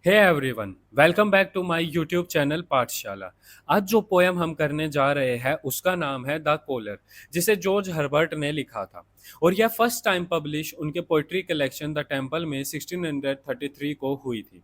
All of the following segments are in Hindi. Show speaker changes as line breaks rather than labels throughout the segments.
Hey everyone, welcome back to my YouTube channel Pathshala. आज जो पोयम हम करने जा रहे हैं उसका नाम है द कोलर, जिसे जॉर्ज हर्बर्ट ने लिखा था। और यह फर्स्ट टाइम पब्लिश उनके पोइट्री कलेक्शन द टेम्पल में 1633 को हुई थी।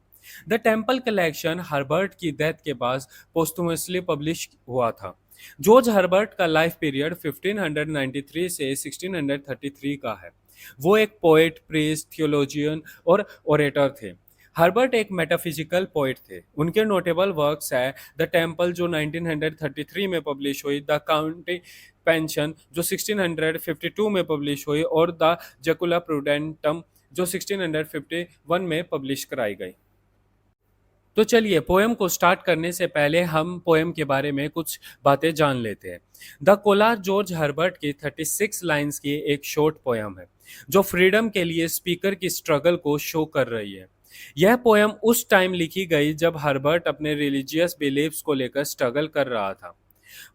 द टेम्पल कलेक्शन हर्बर्ट की डेथ के बाद पोस्टुमसली पब्लिश हुआ था। जॉर्ज हर्बर्ट का लाइफ पीरियड 1593 से 1633 का है। वो एक पोएट, प्रीस्ट, थियोलॉजियन और ओरेटर थे। हर्बर्ट एक मेटाफिजिकल पोइट थे। उनके नोटेबल वर्क्स है द टेम्पल जो 1933 में पब्लिश हुई, द काउंटी पेंशन जो 1652 में पब्लिश हुई और द जकुला प्रूडेंटम जो 1651 में पब्लिश कराई गई। तो चलिए पोएम को स्टार्ट करने से पहले हम पोएम के बारे में कुछ बातें जान लेते हैं। द कोलार जॉर्ज हर्बर्ट की 36 लाइंस की एक शॉर्ट पोएम है जो फ्रीडम के लिए स्पीकर की स्ट्रगल को शो कर रही है। यह पोएम उस टाइम लिखी गई जब हर्बर्ट अपने रिलीजियस बिलीव्स को लेकर स्ट्रगल कर रहा था।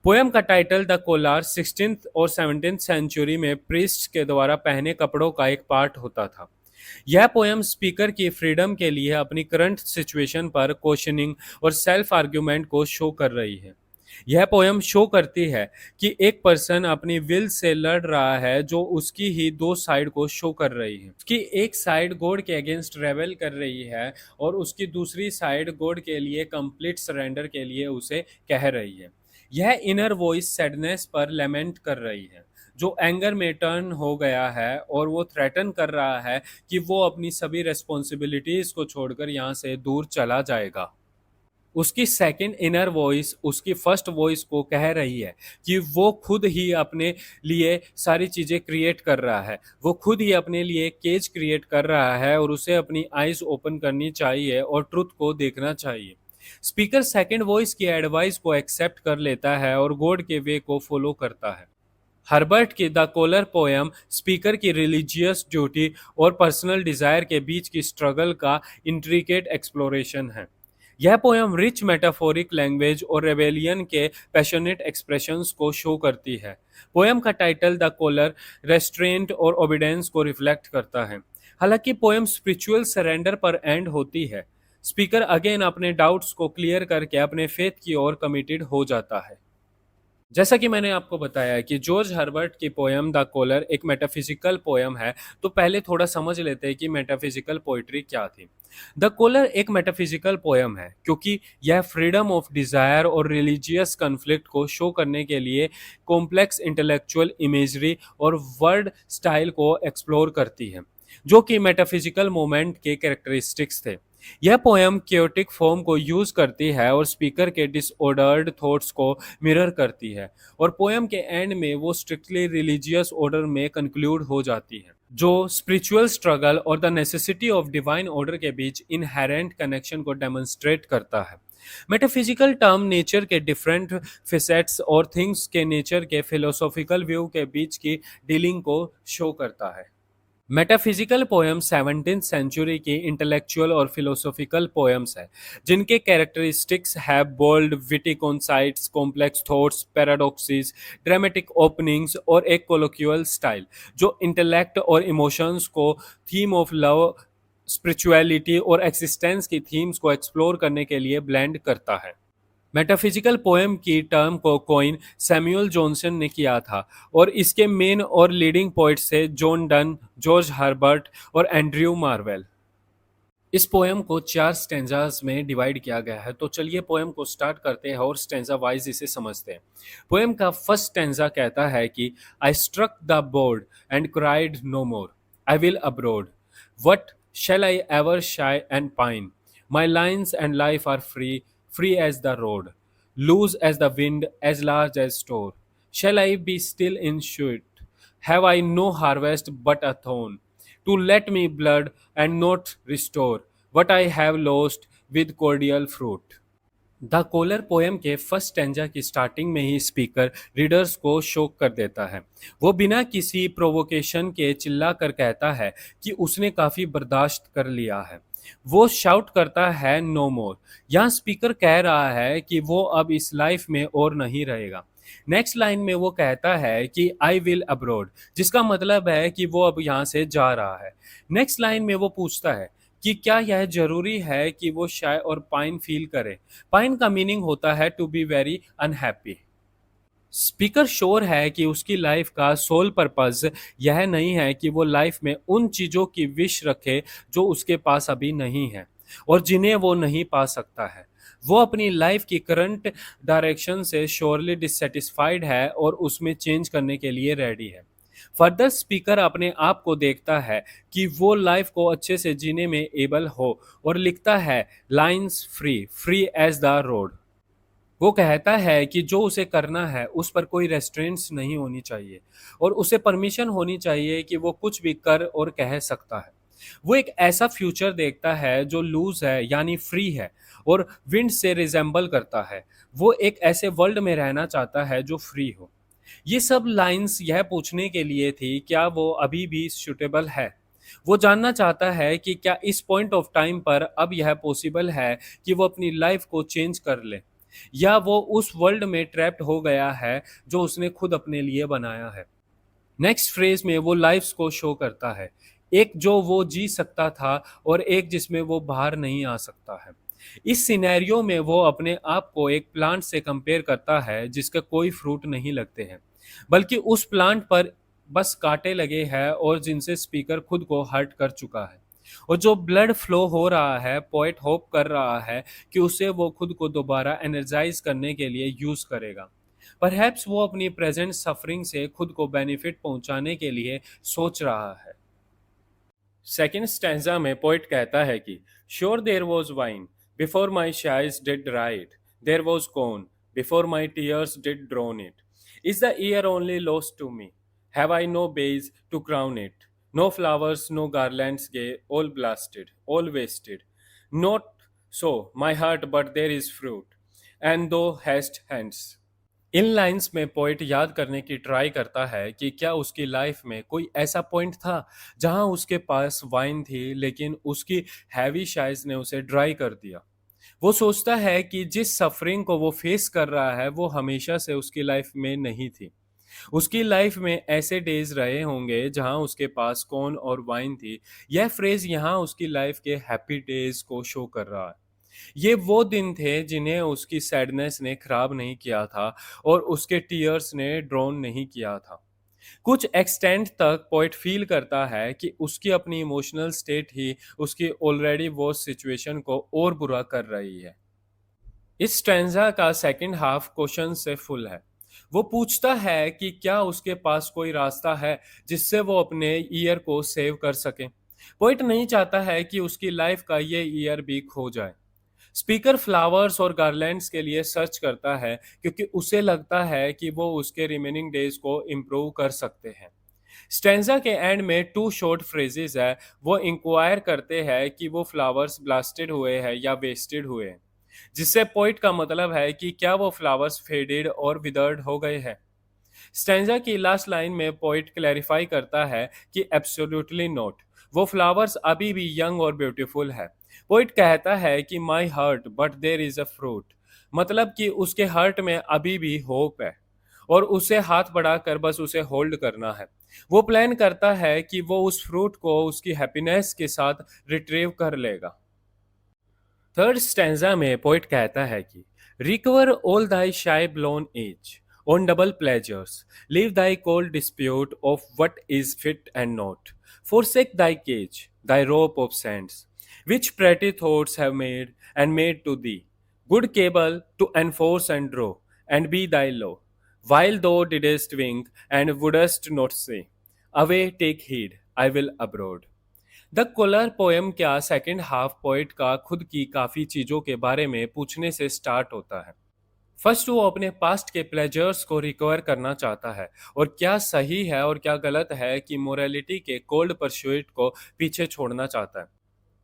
पोएम का टाइटल द कोलार 16th और 17th सेंचुरी में प्रीस्ट के द्वारा पहने कपड़ों का एक पार्ट होता था। यह पोएम स्पीकर की फ्रीडम के लिए अपनी करंट सिचुएशन पर क्वेश्चनिंग और सेल्फ आर्ग्यूमेंट को शो कर रही है। यह पोएम शो करती है कि एक पर्सन अपनी विल से लड़ रहा है जो उसकी ही दो साइड को शो कर रही है। उसकी एक साइड गॉड के अगेंस्ट रेबल कर रही है और उसकी दूसरी साइड गॉड के लिए कंप्लीट सरेंडर के लिए उसे कह रही है। यह इनर वॉइस सैडनेस पर लेमेंट कर रही है जो एंगर में टर्न हो गया है और वो थ्रेटन कर रहा है कि वो अपनी सभी रेस्पॉन्सिबिलिटीज को छोड़कर यहाँ से दूर चला जाएगा। उसकी सेकंड इनर वॉइस उसकी फर्स्ट वॉइस को कह रही है कि वो खुद ही अपने लिए सारी चीज़ें क्रिएट कर रहा है, वो खुद ही अपने लिए केज क्रिएट कर रहा है और उसे अपनी आइज ओपन करनी चाहिए और ट्रुथ को देखना चाहिए। स्पीकर सेकंड वॉइस की एडवाइस को एक्सेप्ट कर लेता है और गॉड के वे को फॉलो करता है। हर्बर्ट की द कोलर पोएम स्पीकर की रिलीजियस ड्यूटी और पर्सनल डिजायर के बीच की स्ट्रगल का इंट्रिकेट एक्सप्लोरेशन है। यह पोएम रिच मेटाफोरिक लैंग्वेज और रेबेलियन के पैशनेट एक्सप्रेशंस को शो करती है। पोएम का टाइटल द कोलर रेस्ट्रेंट और ओबिडेंस को रिफ्लेक्ट करता है। हालांकि पोएम स्पिरिचुअल सरेंडर पर एंड होती है, स्पीकर अगेन अपने डाउट्स को क्लियर करके अपने फेथ की ओर कमिटेड हो जाता है। जैसा कि मैंने आपको बताया कि जॉर्ज हर्बर्ट की पोयम द कोलर एक मेटाफिजिकल पोयम है, तो पहले थोड़ा समझ लेते हैं कि मेटाफिजिकल पोइट्री क्या थी। द कोलर एक मेटाफिजिकल पोयम है क्योंकि यह फ्रीडम ऑफ डिजायर और रिलीजियस कन्फ्लिक्ट को शो करने के लिए कॉम्प्लेक्स इंटेलेक्चुअल इमेजरी और वर्ड स्टाइल को एक्सप्लोर करती है, जो कि मेटाफिजिकल मोमेंट के कैरेक्टरिस्टिक्स थे। यह पोयम क्योटिक फॉर्म को यूज करती है और स्पीकर के डिसऑर्डर्ड थॉट्स को मिरर करती है, और पोयम के एंड में वो स्ट्रिक्टली रिलीजियस ऑर्डर में कंक्लूड हो जाती है, जो स्पिरिचुअल स्ट्रगल और the necessity of divine order के बीच इनहेरेंट कनेक्शन को डेमोन्स्ट्रेट करता है। मेटाफिजिकल टर्म नेचर के डिफरेंट फेसेट्स और थिंग्स के नेचर के फिलोसॉफिकल व्यू के बीच की डीलिंग को शो करता है। मेटाफिजिकल पोएम 17th सेंचुरी की इंटेलेक्चुअल और फिलोसॉफिकल पोएम्स है जिनके कैरेक्टरिस्टिक्स है bold witty conceits, complex thoughts, paradoxes, dramatic openings और एक कोलोक्यूअल स्टाइल जो इंटेलेक्ट और इमोशंस को, थीम ऑफ लव, स्पिरिचुअलिटी और एक्सिस्टेंस की थीम्स को एक्सप्लोर करने के लिए ब्लेंड करता है। मेटाफिजिकल पोएम की टर्म को कॉइन सैमुअल जॉनसन ने किया था और इसके मेन और लीडिंग पोइट्स थे जॉन डन, जॉर्ज हर्बर्ट और एंड्रयू मार्वेल। इस पोएम को 4 स्टेंजास में डिवाइड किया गया है, तो चलिए पोएम को स्टार्ट करते हैं और स्टेंजा वाइज इसे समझते हैं। पोएम का फर्स्ट स्टेंजा कहता है कि I struck the board and cried no more, I will abroad, what shall I ever shy and pine? My lines and life are free, free as the road, loose as the wind, as large as store. Shall I be still in shoot? Have I no harvest but a thorn? To let me blood and not restore what I have lost with cordial fruit. The collar poem के फर्स्ट स्टैंजा की स्टार्टिंग में ही स्पीकर रीडर्स को शॉक कर देता है। वो बिना किसी प्रोवोकेशन के चिल्ला कर कहता है कि उसने काफ़ी बर्दाश्त कर लिया है। वो शाउट करता है नो मोर। यहाँ स्पीकर कह रहा है कि वो अब इस लाइफ में और नहीं रहेगा। नेक्स्ट लाइन में वो कहता है कि आई विल अब्रोड, जिसका मतलब है कि वो अब यहाँ से जा रहा है। नेक्स्ट लाइन में वो पूछता है कि क्या यह ज़रूरी है कि वो शाय और पाइन फ़ील करे? पाइन का मीनिंग होता है to be very unhappy. Speaker sure है कि उसकी लाइफ का सोल पर्पस यह नहीं है कि वो लाइफ में उन चीज़ों की विश रखे जो उसके पास अभी नहीं है और जिन्हें वो नहीं पा सकता है। वो अपनी लाइफ की करंट डायरेक्शन से श्योरली डिससेटिस्फाइड है और उसमें चेंज करने के लिए रेडी है। फर्दर स्पीकर अपने आप को देखता है कि वो लाइफ को अच्छे से जीने में एबल हो और लिखता है lines free free as the road. वो कहता है कि जो उसे करना है उस पर कोई रेस्ट्रेंट्स नहीं होनी चाहिए और उसे परमिशन होनी चाहिए कि वो कुछ भी कर और कह सकता है। वो एक ऐसा फ्यूचर देखता है जो लूज है यानी फ्री है और विंड से रिजेंबल करता है। वो एक ऐसे वर्ल्ड में रहना चाहता है जो फ्री हो। ये सब लाइंस यह पूछने के लिए थी क्या वो अभी भी सूटेबल है। वो जानना चाहता है कि क्या इस पॉइंट ऑफ टाइम पर अब यह पॉसिबल है कि वो अपनी लाइफ को चेंज कर ले या वो उस वर्ल्ड में ट्रैप्ड हो गया है जो उसने खुद अपने लिए बनाया है। नेक्स्ट फ्रेज में वो लाइफ्स को शो करता है, एक जो वो जी सकता था और एक जिसमें वो बाहर नहीं आ सकता है। इस सिनेरियो में वो अपने आप को एक प्लांट से कंपेयर करता है जिसके कोई फ्रूट नहीं लगते हैं, बल्कि उस प्लांट पर बस कांटे लगे हैं और जिनसे स्पीकर खुद को हर्ट कर चुका है। और जो ब्लड फ्लो हो रहा है, पोएट होप कर रहा है कि उसे वो खुद को दोबारा एनर्जाइज करने के लिए यूज करेगा। परहैप्स वो अपनी प्रेजेंट सफरिंग से खुद को बेनिफिट पहुंचाने के लिए सोच रहा है। सेकेंड स्टैंजा में पोइट कहता है कि sure there was wine before my sighs did right, there was corn before my tears did drown it, is the year only lost to me, have I no bays to crown it, no flowers no garlands gay, all blasted all wasted, not so my heart but there is fruit and thou hast hands. इन लाइंस में पोइट याद करने की ट्राई करता है कि क्या उसकी लाइफ में कोई ऐसा पॉइंट था जहां उसके पास वाइन थी लेकिन उसकी हैवी शाइज ने उसे ड्राई कर दिया। वो सोचता है कि जिस सफरिंग को वो फेस कर रहा है वो हमेशा से उसकी लाइफ में नहीं थी। उसकी लाइफ में ऐसे डेज रहे होंगे जहां उसके पास कॉर्न और वाइन थी। यह फ्रेज यहाँ उसकी लाइफ के हैप्पी डेज को शो कर रहा है। ये वो दिन थे जिन्हें उसकी सैडनेस ने खराब नहीं किया था और उसके टीयर्स ने ड्रोन नहीं किया था। कुछ एक्सटेंट तक पोइट फील करता है कि उसकी अपनी इमोशनल स्टेट ही उसकी ऑलरेडी वो सिचुएशन को और बुरा कर रही है। इस स्टैंजा का सेकंड हाफ क्वेश्चन से फुल है। वो पूछता है कि क्या उसके पास कोई रास्ता है जिससे वो अपने ईयर को सेव कर सके। पोइट नहीं चाहता है कि उसकी लाइफ का ये ईयर भी खो जाए। स्पीकर फ्लावर्स और गार्लैंड्स के लिए सर्च करता है क्योंकि उसे लगता है कि वो उसके रिमेनिंग डेज को इम्प्रूव कर सकते हैं। स्टेंजा के एंड में टू शॉर्ट फ्रेजेस है। वो इंक्वायर करते हैं कि वो फ्लावर्स ब्लास्टेड हुए हैं या वेस्टेड हुए हैं, जिससे पॉइंट का मतलब है कि क्या वो फ्लावर्स फेडेड और विदर्ड हो गए हैं। स्टेंजा की लास्ट लाइन में पोइट क्लैरिफाई करता है कि एब्सोल्युटली नॉट, वो फ्लावर्स अभी भी यंग और ब्यूटीफुल है। पोइट कहता है कि माई hurt but there is a fruit, मतलब कि उसके हर्ट में अभी भी होप है और उसे हाथ बढ़ाकर बस उसे होल्ड करना है। वो प्लान करता है कि वो उस फ्रूट को उसकी हैप्पीनेस के साथ रिट्रीव कर लेगा। थर्ड स्टैंजा में पोइट कहता है कि recover all thy sigh blown age on double pleasures, leave thy cold dispute of what is fit and not, forsake thy cage, thy rope of sands, which pretty thoughts have made and made to thee, good cable to enforce and draw, and be thy law, while thou didst wink and wouldst not say, away take heed, I will abroad। The collar poem का सेकंड हाफ पोइट का खुद की काफ़ी चीज़ों के बारे में पूछने से स्टार्ट होता है। फर्स्ट वो अपने पास्ट के प्लेजर्स को रिकवर करना चाहता है और क्या सही है और क्या गलत है कि मोरालिटी के कोल्ड परस्यूट को पीछे छोड़ना चाहता है।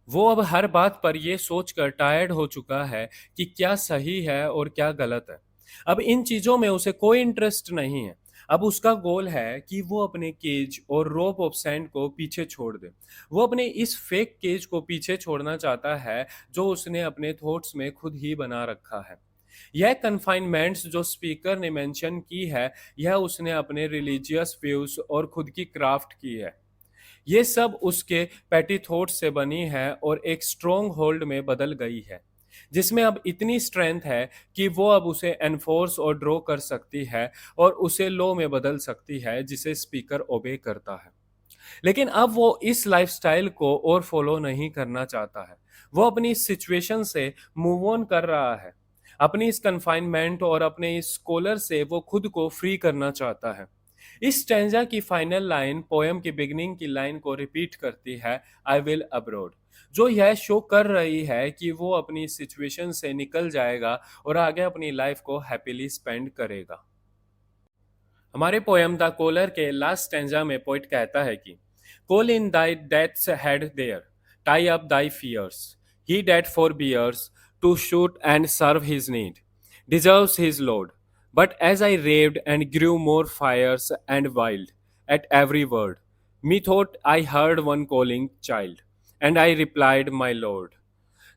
वो अब हर बात पर यह सोचकर टायर्ड हो चुका है कि क्या सही है और क्या गलत है। अब इन चीज़ों में उसे कोई इंटरेस्ट नहीं है। अब उसका गोल है कि वो अपने केज और रोप ऑफ सैंड को पीछे छोड़ दे। वो अपने इस फेक केज को पीछे छोड़ना चाहता है जो उसने अपने थॉट्स में खुद ही बना रखा है। यह कन्फाइनमेंट्स जो स्पीकर ने मेंशन की है, यह उसने अपने रिलीजियस व्यूज और खुद की क्राफ्ट की है। ये सब उसके पैटी थॉट्स से बनी है और एक स्ट्रॉन्ग होल्ड में बदल गई है, जिसमें अब इतनी स्ट्रेंथ है कि वो अब उसे एनफोर्स और ड्रॉ कर सकती है और उसे लॉ में बदल सकती है जिसे स्पीकर ओबे करता है। लेकिन अब वो इस लाइफस्टाइल को और फॉलो नहीं करना चाहता है। वो अपनी इस सिचुएशन से मूव ऑन कर रहा है। अपनी इस कन्फाइनमेंट और अपने इस कॉलर से वो खुद को फ्री करना चाहता है। इस स्टैंजा की फाइनल लाइन पोएम की बिगनिंग की लाइन को रिपीट करती है, आई विल अब्रोड, जो यह शो कर रही है कि वो अपनी सिचुएशन से निकल जाएगा और आगे अपनी लाइफ को हैप्पीली स्पेंड करेगा। हमारे पोयम द कोलर के लास्ट स्टैंजा में पोइट कहता है कि call in thy death's head there, tie up thy fears, he that forbears to suit and serve his need, deserves his load. But as I raved and grew more fierce and wild at every word, methought I heard one calling child, and I replied, my lord.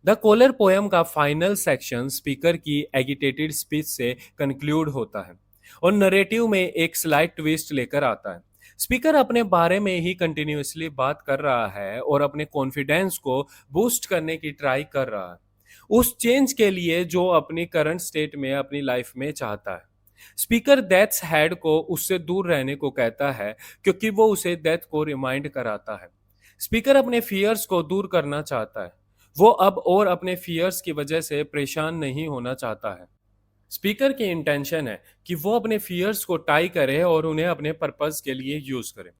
The collar poem का फाइनल सेक्शन स्पीकर की एगिटेटेड स्पीच से कंक्लूड होता है और नरेटिव में एक स्लाइट ट्विस्ट लेकर आता है। स्पीकर अपने बारे में ही कंटिन्यूअसली बात कर रहा है और अपने कॉन्फिडेंस को बूस्ट करने की ट्राई कर रहा है, उस चेंज के लिए जो अपनी करंट स्टेट में अपनी लाइफ में चाहता है। स्पीकर डेथ्स हेड को उससे दूर रहने को कहता है क्योंकि वो उसे डेथ को रिमाइंड कराता है। स्पीकर अपने फियर्स को दूर करना चाहता है। वो अब और अपने फियर्स की वजह से परेशान नहीं होना चाहता है। स्पीकर की इंटेंशन है कि वो अपने फियर्स को टाई करे और उन्हें अपने पर्पस के लिए यूज करे।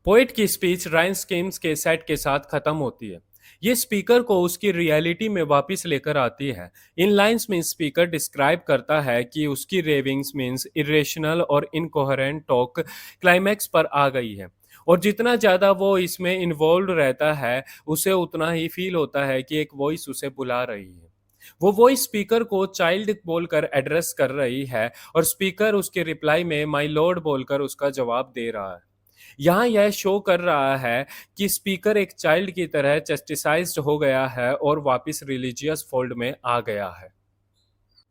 पोइट की स्पीच राइन स्कीम्स के सेट के साथ खत्म होती है। ये स्पीकर को उसकी रियलिटी में वापस लेकर आती है। इन लाइंस में स्पीकर डिस्क्राइब करता है कि उसकी रेविंग्स मीन्स इरेशनल और इनकोहेरेंट टॉक क्लाइमैक्स पर आ गई है और जितना ज़्यादा वो इसमें इन्वॉल्व रहता है उसे उतना ही फील होता है कि एक वॉइस उसे बुला रही है। वो वॉइस स्पीकर को चाइल्ड बोलकर एड्रेस कर रही है और स्पीकर उसके रिप्लाई में माय लॉर्ड बोलकर उसका जवाब दे रहा है। यहाँ यह शो कर रहा है कि स्पीकर एक चाइल्ड की तरह चस्टिसाइज्ड हो गया है और वापस रिलीजियस फोल्ड में आ गया है।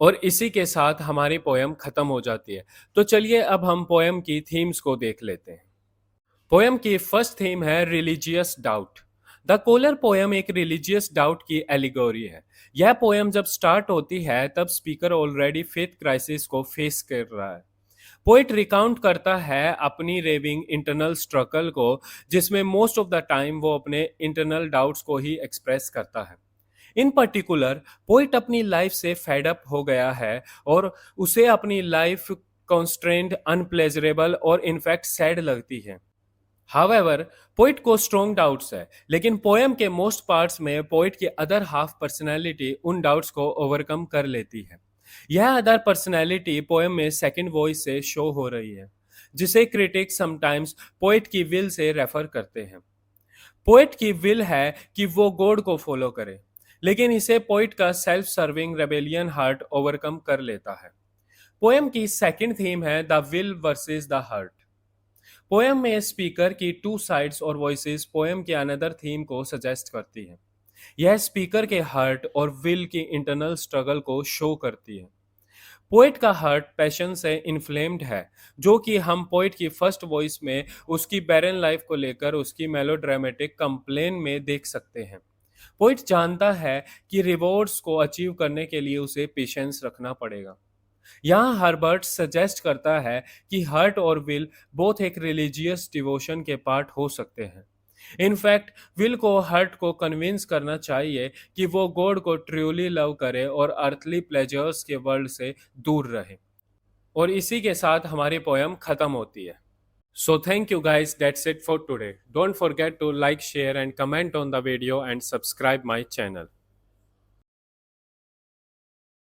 और इसी के साथ हमारी पोयम खत्म हो जाती है। तो चलिए अब हम पोयम की थीम्स को देख लेते हैं। पोयम की फर्स्ट थीम है religious doubt. The collar poem एक रिलीजियस डाउट की एलिगोरी है। यह पोयम जब स्टार्ट होती है तब स्पीकर ऑलरेडी फेथ क्राइसिस को फेस कर रहा है। पोइट रिकाउंट करता है अपनी रेविंग इंटरनल स्ट्रगल को, जिसमें मोस्ट ऑफ द टाइम वो अपने इंटरनल डाउट्स को ही एक्सप्रेस करता है। इन पर्टिकुलर पोइट अपनी लाइफ से फेड अप हो गया है और उसे अपनी लाइफ कॉन्स्ट्रेंड, अनप्लेजरेबल और इनफैक्ट सैड लगती है। हावेवर पोइट को स्ट्रॉन्ग डाउट्स है, लेकिन पोएम के मोस्ट पार्ट्स में पोइट की अदर हाफ पर्सनैलिटी उन डाउट्स को ओवरकम कर लेती है। यह अदर पर्सनैलिटी पोएम में सेकंड वॉइस से शो हो रही है, जिसे क्रिटिक्स समटाइम्स पोइट की विल से रेफर करते हैं। पोइट की विल है कि वो गॉड को फॉलो करे, लेकिन इसे पोइट का self serving rebellion heart overcome कर लेता है। पोएम की सेकंड थीम है the will versus the heart. Poem में स्पीकर की टू साइड्स और वॉइसेस पोएम के अनदर थीम को सजेस्ट करती है। यह स्पीकर के हार्ट और विल की इंटरनल स्ट्रगल को शो करती है। पोएट का हार्ट पैशन से इन्फ्लेम्ड है, जो कि हम पोएट की फर्स्ट वॉइस में उसकी बैरन लाइफ को लेकर उसकी मेलोड्रामेटिक कंप्लेन में देख सकते हैं। पोएट जानता है कि रिवॉर्ड्स को अचीव करने के लिए उसे पेशेंस रखना पड़ेगा। यहाँ हर्बर्ट सजेस्ट करता है कि हार्ट और विल बोथ एक रिलीजियस डिवोशन के पार्ट हो सकते हैं। इनफैक्ट विल को हार्ट को कन्विंस करना चाहिए कि वो गॉड को ट्रूली लव करे और अर्थली प्लेजर्स के वर्ल्ड से दूर रहे। और इसी के साथ हमारी पोयम खत्म होती है। So thank you guys, that's it for today. Don't forget to like, share and comment on the video and subscribe my channel.